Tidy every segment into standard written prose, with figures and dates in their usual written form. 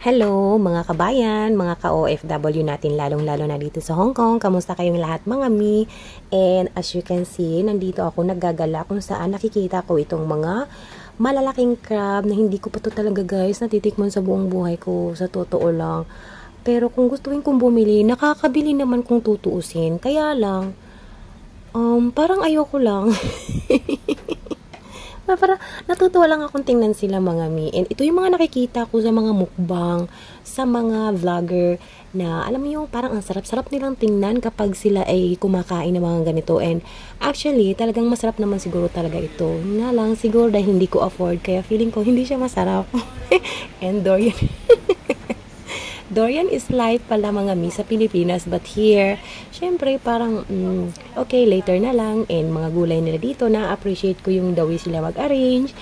Hello mga kabayan, mga ka-OFW natin lalong-lalo na dito sa Hong Kong. Kamusta kayong lahat mga mi? And as you can see, nandito ako naggagala kung saan nakikita ko itong mga malalaking crab na hindi ko pa to talaga guys natitikman sa buong buhay ko, sa totoo lang. Pero kung gustuin kong bumili, nakakabili naman kung tutuusin. Kaya lang, parang ayoko lang. Para natutuwa lang akong tingnan sila mga mi. And ito yung mga nakikita ko sa mga mukbang, sa mga vlogger na alam mo yung parang ang sarap-sarap nilang tingnan kapag sila ay kumakain ng mga ganito. And actually, talagang masarap naman siguro talaga ito. Nga lang, siguro dahil hindi ko afford, kaya feeling ko hindi siya masarap. And Dorian. Dorian is life pala mga mi sa Pilipinas, but here, syempre parang okay, later na lang. And mga gulay nila dito, na-appreciate ko yung the way sila mag-arrange,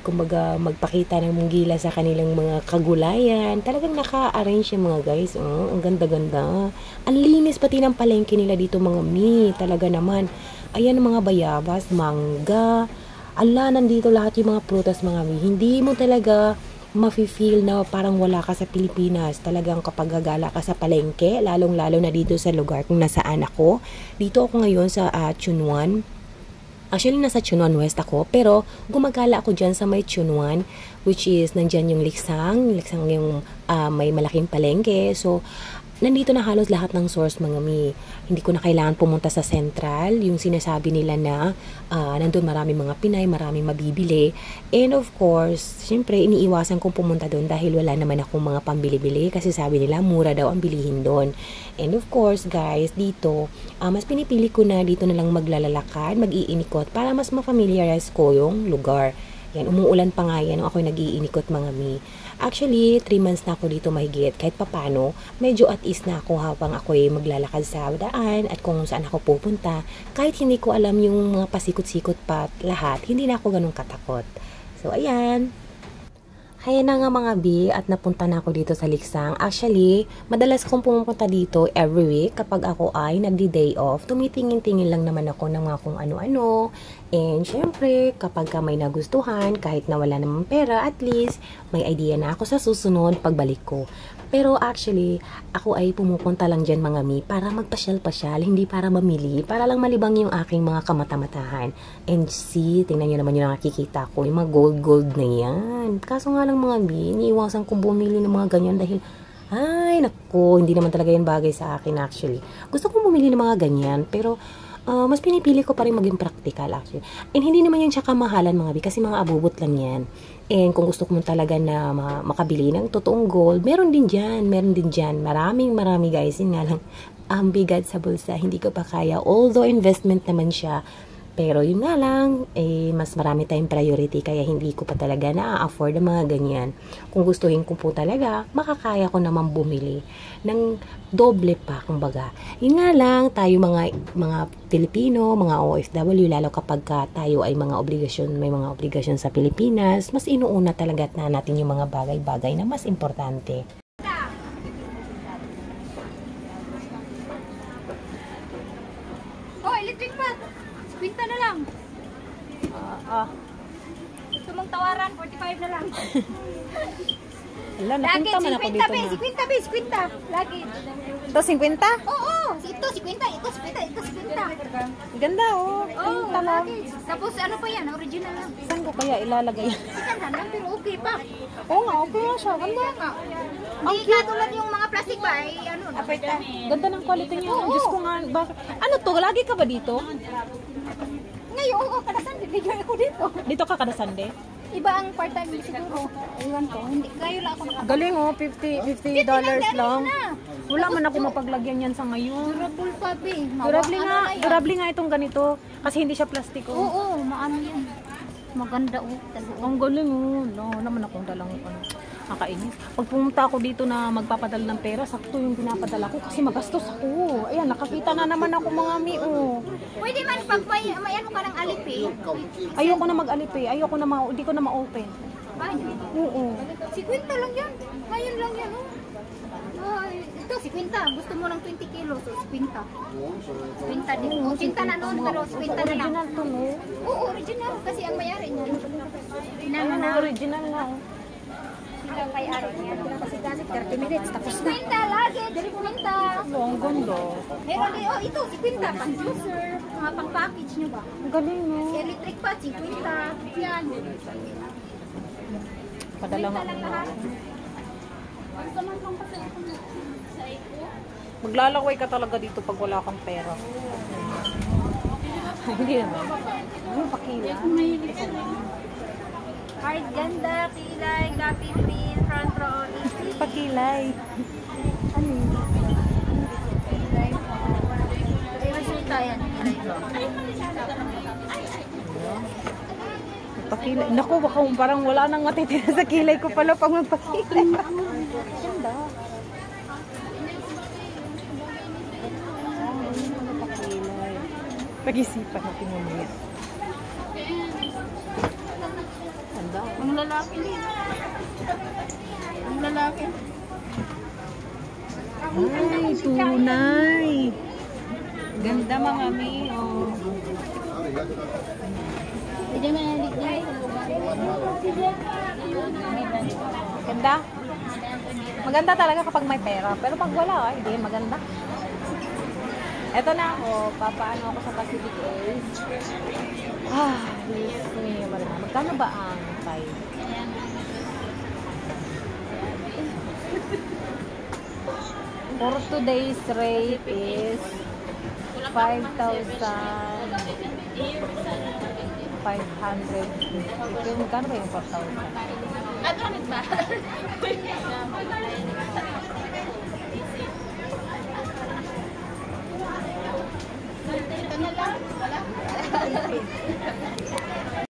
kumbaga magpakita ng munggila sa kanilang mga kagulayan. Talagang naka-arrange yung mga guys. Ang ganda-ganda. Ang linis pati ng palengke nila dito mga mi. Talaga naman. Ayan ang mga bayabas, mangga. Ala, nandito lahat yung mga prutas mga mi. Hindi mo talaga mafe-feel na parang wala ka sa Pilipinas. Talagang kapag gagala ka sa palengke, lalong-lalo na dito sa lugar kung nasaan ako. Dito ako ngayon sa Chunwan. Actually, nasa Chunwan West ako, pero gumagala ako dyan sa may Chunwan, which is nandyan yung Liksang yung may malaking palengke. So, nandito na halos lahat ng source mga mi. Hindi ko na kailangan pumunta sa Central, yung sinasabi nila na nandun marami mga Pinay, marami mabibili. And of course, syempre iniiwasan kong pumunta doon dahil wala naman akong mga pambili-bili kasi sabi nila mura daw ang bilihin doon. And of course guys, dito, mas pinipili ko na dito na lang maglalalakad, mag-iinikot para mas ma-familiarize ko yung lugar. Yan, umuulan pa nga yan, ako'y nag-iinikot mga mi. Actually, 3 months na ako dito mahigit. Kahit papano, medyo at ease na ako habang ako'y maglalakad sa daan at kung saan ako pupunta. Kahit hindi ko alam yung mga pasikot-sikot pa lahat, hindi na ako ganun katakot. So, ayan. Kaya na nga mga bi at napunta na ako dito sa Liksang. Actually, madalas kong pumunta dito every week kapag ako ay nagdi-day off. Tumitingin-tingin lang naman ako ng mga kung ano-ano. And syempre, kapag ka may nagustuhan, kahit na wala namang pera, at least may idea na ako sa susunod pagbalik ko. Pero actually, ako ay pumupunta lang dyan mga mi para magpasyal-pasyal, hindi para mamili, para lang malibang yung aking mga kamata-matahan. And see, tingnan nyo naman yung nakikita ko, yung mga gold-gold na yan. Kaso nga lang mga mi, iniiwasan kong bumili ng mga ganyan dahil, ay nako, hindi naman talaga yan bagay sa akin actually. Gusto kong bumili ng mga ganyan, pero mas pinipili ko pa rin maging practical actually. And hindi naman yan siya kamahalan mga bi kasi mga abubot lang yan. And kung gusto ko talaga na makabili ng totoong gold, meron din dyan. Marami guys. Yun nga lang, ang bigat sa bulsa, hindi ko pa kaya. Although investment naman siya, pero yun nga lang, mas marami tayong priority kaya hindi ko pa talaga na-afford ang mga ganyan. Kung gustuhin ko po talaga, makakaya ko naman bumili ng doble pa, kumbaga. Yun nga lang, tayo mga Pilipino, mga OFW, lalo kapag tayo ay may mga obligasyon sa Pilipinas, mas inuuna talaga na natin yung mga bagay-bagay na mas importante. Oh, electric pot! Kwinta na lang. Gusto mong tawaran, 45 na lang. Wala, napunta man ako dito na. 50. Lagi. Ito, 50? Oo. Ito, 50. Ito, 50. Ganda, oh. Oo, lagi. Tapos, ano pa yan? Original lang. Saan ko kaya ilalagay? Ganda lang, pero okay pa. Oo nga, okay nga siya. Ganda nga. Hindi katulad yung mga plastic ba, ay ano. Ganda ng quality niya. Diyos ko nga, bakit? Ano to? Lagi ka ba dito? Ngayon, oo, kada Sunday, video ako dito. Dito ka kada Sunday? Iba ang part-time siguro. Iwan ko. Hindi, kayo lang ako nakapagod. Galing oh, $50 lang. Wala man ako mapaglagyan yan sa ngayon. Durable pa, be. Durable nga itong ganito. Kasi hindi siya plastiko. Oo, maano yan. Maganda oh. Ang galing oh. No, naman akong dalang nakainis. Pag pumunta ako dito na magpapadala ng pera, sakto yung pinapadala ko kasi magastos ako. Ayan, nakakita na naman ako mga mi oh. Pwede man pag may ano ka ng alipi. Ayoko na mag-alipi. Hindi ko na ma-open. Oo. 50 lang yan. Ngayon lang yan oh. Ito, 50. Gusto mo ng 20 kilos, so 50. 50 din. 50 na noon, pero 50 na lang. Original to, no? Oo, original. Kasi ang mayari niya. Original nga. Kaya Kasi 30 minutes, tapos na. Kwenta lagi, dali kwenta. Ang ganda. Meron din, oh ito, si kwenta, pang juicer, mga pang package nyo ba? Ang galing, no? Electric pa, si kwenta. Yan. Padala nga. Maglalaway ka talaga dito pag wala kang pera. Hindi naman. Ano pakila? Heart ganda, kilay, copy print, front row, easy. Pakilay. Ano yun? Kilay. Ay, resulta yan. Kilay ko. Pakilay. Naku, baka parang wala nang matitira sa kilay ko pala pag magpakilay. Ganda. Pakilay. Pag-isipan natin mamaya. Ganda. Ang lalaki din. Ang lalaki. Ay, tunay. Ganda mga mi. Oh. Hindi man naligay. Ganda. Maganda talaga kapag may pera. Pero pag wala, hindi maganda. Eto na ako. Papaano ako sa Pacific Ace. Yes me. Magkano ba ang time? For today's rate is 5,500. Magkano ba yung 4,000? Ano ba? Ito na lang. Wala.